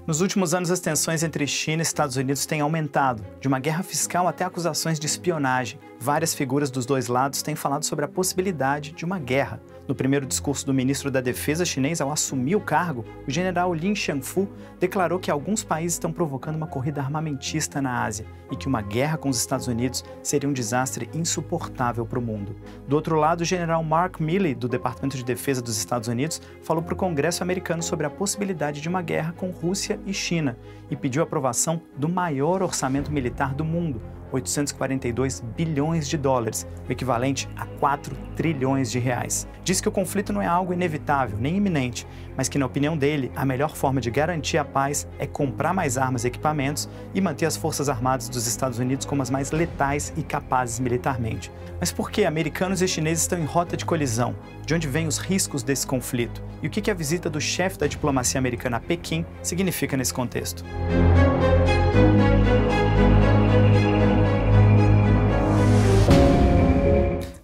Nos últimos anos, as tensões entre China e Estados Unidos têm aumentado, de uma guerra fiscal até acusações de espionagem. Várias figuras dos dois lados têm falado sobre a possibilidade de uma guerra. No primeiro discurso do ministro da Defesa chinês ao assumir o cargo, o general Lin Changfu declarou que alguns países estão provocando uma corrida armamentista na Ásia e que uma guerra com os Estados Unidos seria um desastre insuportável para o mundo. Do outro lado, o general Mark Milley, do Departamento de Defesa dos Estados Unidos, falou para o Congresso americano sobre a possibilidade de uma guerra com Rússia e China e pediu a aprovação do maior orçamento militar do mundo, 842 bilhões de dólares, o equivalente a 4 trilhões de reais. Diz que o conflito não é algo inevitável, nem iminente, mas que, na opinião dele, a melhor forma de garantir a paz é comprar mais armas e equipamentos e manter as forças armadas dos Estados Unidos como as mais letais e capazes militarmente. Mas por que americanos e chineses estão em rota de colisão? De onde vêm os riscos desse conflito? E o que a visita do chefe da diplomacia americana a Pequim significa nesse contexto?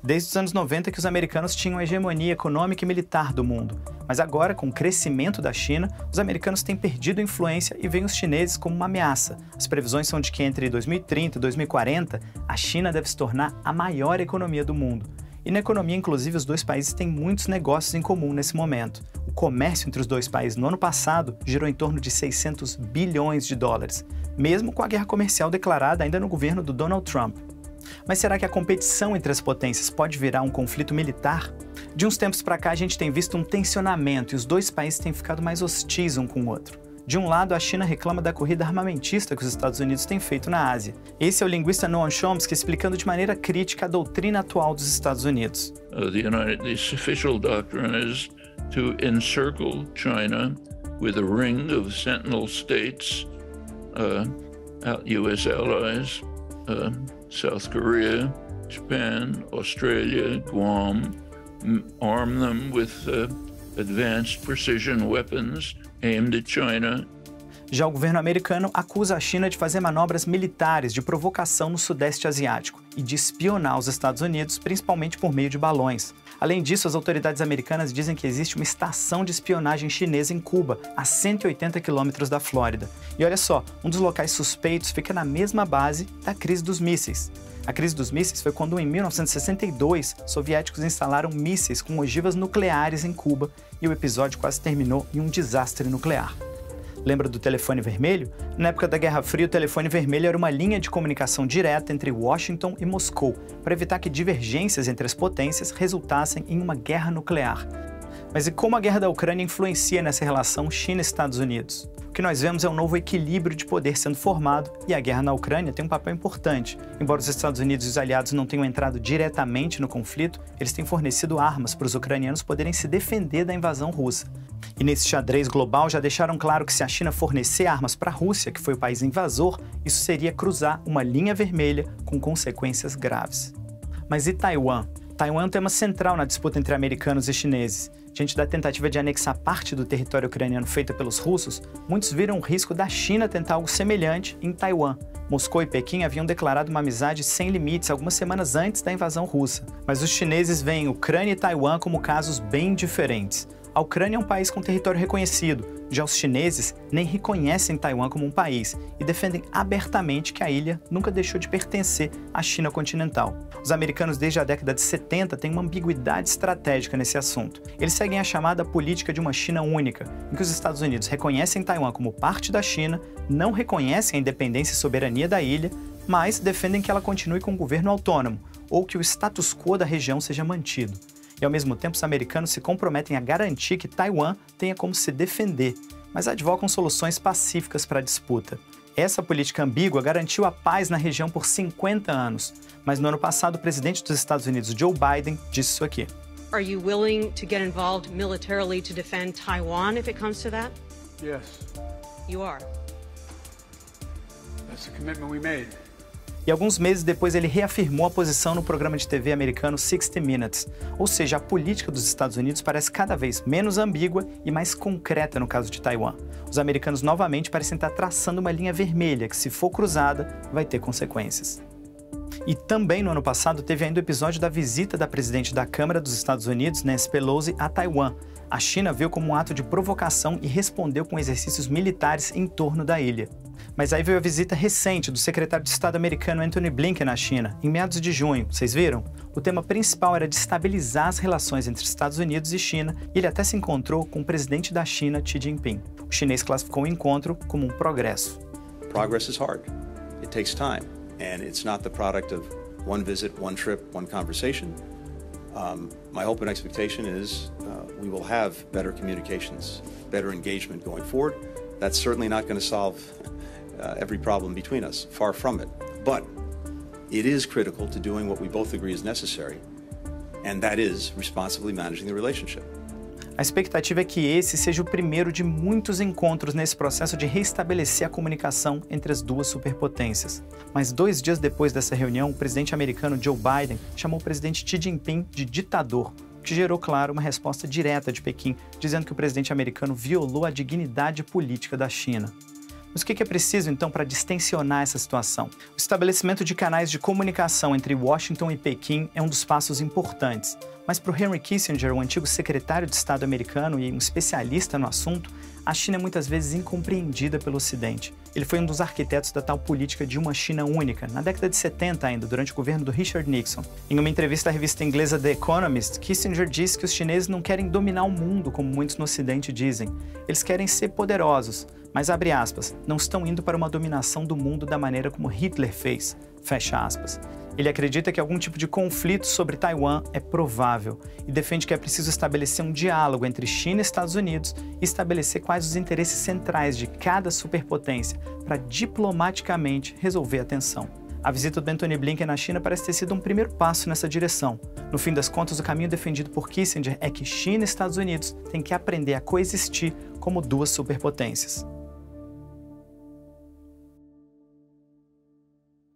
Desde os anos 90 que os americanos tinham a hegemonia econômica e militar do mundo. Mas agora, com o crescimento da China, os americanos têm perdido influência e veem os chineses como uma ameaça. As previsões são de que entre 2030 e 2040, a China deve se tornar a maior economia do mundo. E na economia, inclusive, os dois países têm muitos negócios em comum nesse momento. O comércio entre os dois países no ano passado girou em torno de 600 bilhões de dólares, mesmo com a guerra comercial declarada ainda no governo do Donald Trump. Mas será que a competição entre as potências pode virar um conflito militar? De uns tempos para cá, a gente tem visto um tensionamento e os dois países têm ficado mais hostis um com o outro. De um lado, a China reclama da corrida armamentista que os Estados Unidos têm feito na Ásia. Esse é o linguista Noam Chomsky explicando de maneira crítica a doutrina atual dos Estados Unidos. The official doctrine is to encircle China with a ring of sentinel states, U.S. allies, South Korea, Japan, Australia, Guam, arm them with advanced precision weapons aimed at China. Já o governo americano acusa a China de fazer manobras militares de provocação no Sudeste Asiático e de espionar os Estados Unidos, principalmente por meio de balões. Além disso, as autoridades americanas dizem que existe uma estação de espionagem chinesa em Cuba, a 180 quilômetros da Flórida. E olha só, um dos locais suspeitos fica na mesma base da crise dos mísseis. A crise dos mísseis foi quando, em 1962, soviéticos instalaram mísseis com ogivas nucleares em Cuba e o episódio quase terminou em um desastre nuclear. Lembra do telefone vermelho? Na época da Guerra Fria, o telefone vermelho era uma linha de comunicação direta entre Washington e Moscou, para evitar que divergências entre as potências resultassem em uma guerra nuclear. Mas e como a guerra da Ucrânia influencia nessa relação China-Estados Unidos? O que nós vemos é um novo equilíbrio de poder sendo formado e a guerra na Ucrânia tem um papel importante. Embora os Estados Unidos e os aliados não tenham entrado diretamente no conflito, eles têm fornecido armas para os ucranianos poderem se defender da invasão russa. E nesse xadrez global já deixaram claro que se a China fornecer armas para a Rússia, que foi o país invasor, isso seria cruzar uma linha vermelha com consequências graves. Mas e Taiwan? Taiwan é um tema central na disputa entre americanos e chineses. Diante da tentativa de anexar parte do território ucraniano feita pelos russos, muitos viram o risco da China tentar algo semelhante em Taiwan. Moscou e Pequim haviam declarado uma amizade sem limites algumas semanas antes da invasão russa. Mas os chineses veem Ucrânia e Taiwan como casos bem diferentes. A Ucrânia é um país com território reconhecido, já os chineses nem reconhecem Taiwan como um país e defendem abertamente que a ilha nunca deixou de pertencer à China continental. Os americanos desde a década de 70 têm uma ambiguidade estratégica nesse assunto. Eles seguem a chamada política de uma China única, em que os Estados Unidos reconhecem Taiwan como parte da China, não reconhecem a independência e soberania da ilha, mas defendem que ela continue com um governo autônomo, ou que o status quo da região seja mantido. E, ao mesmo tempo, os americanos se comprometem a garantir que Taiwan tenha como se defender, mas advogam soluções pacíficas para a disputa. Essa política ambígua garantiu a paz na região por 50 anos, mas no ano passado o presidente dos Estados Unidos, Joe Biden, disse isso aqui. Are you willing to get involved militarily to defend Taiwan if it comes to that? Yes. You are. That's the commitment we made. E alguns meses depois ele reafirmou a posição no programa de TV americano 60 Minutes. Ou seja, a política dos Estados Unidos parece cada vez menos ambígua e mais concreta no caso de Taiwan. Os americanos novamente parecem estar traçando uma linha vermelha que, se for cruzada, vai ter consequências. E também no ano passado teve ainda o episódio da visita da presidente da Câmara dos Estados Unidos, Nancy Pelosi, a Taiwan. A China viu como um ato de provocação e respondeu com exercícios militares em torno da ilha. Mas aí veio a visita recente do secretário de Estado americano Antony Blinken à China, em meados de junho. Vocês viram? O tema principal era de estabilizar as relações entre Estados Unidos e China, e ele até se encontrou com o presidente da China, Xi Jinping. O chinês classificou o encontro como um progresso. Progress is hard. It takes time, and it's not the product of one visit, one trip, one conversation. My hope and expectation is we will have better communications, better engagement going forward. That's certainly not going to solve every problem between us, far from it. But it is critical to doing what we both agree is necessary, and that is responsibly managing the relationship. A expectativa é que esse seja o primeiro de muitos encontros nesse processo de restabelecer a comunicação entre as duas superpotências. Mas 2 dias depois dessa reunião, o presidente americano Joe Biden chamou o presidente Xi Jinping de ditador, o que gerou, claro, uma resposta direta de Pequim, dizendo que o presidente americano violou a dignidade política da China. Mas o que é preciso, então, para distensionar essa situação? O estabelecimento de canais de comunicação entre Washington e Pequim é um dos passos importantes. Mas para o Henry Kissinger, o antigo secretário de Estado americano e um especialista no assunto, a China é muitas vezes incompreendida pelo Ocidente. Ele foi um dos arquitetos da tal política de uma China única, na década de 70 ainda, durante o governo do Richard Nixon. Em uma entrevista à revista inglesa The Economist, Kissinger disse que os chineses não querem dominar o mundo, como muitos no Ocidente dizem. Eles querem ser poderosos, mas, abre aspas, não estão indo para uma dominação do mundo da maneira como Hitler fez, fecha aspas. Ele acredita que algum tipo de conflito sobre Taiwan é provável e defende que é preciso estabelecer um diálogo entre China e Estados Unidos e estabelecer quais os interesses centrais de cada superpotência para diplomaticamente resolver a tensão. A visita do Antony Blinken na China parece ter sido um primeiro passo nessa direção. No fim das contas, o caminho defendido por Kissinger é que China e Estados Unidos têm que aprender a coexistir como duas superpotências.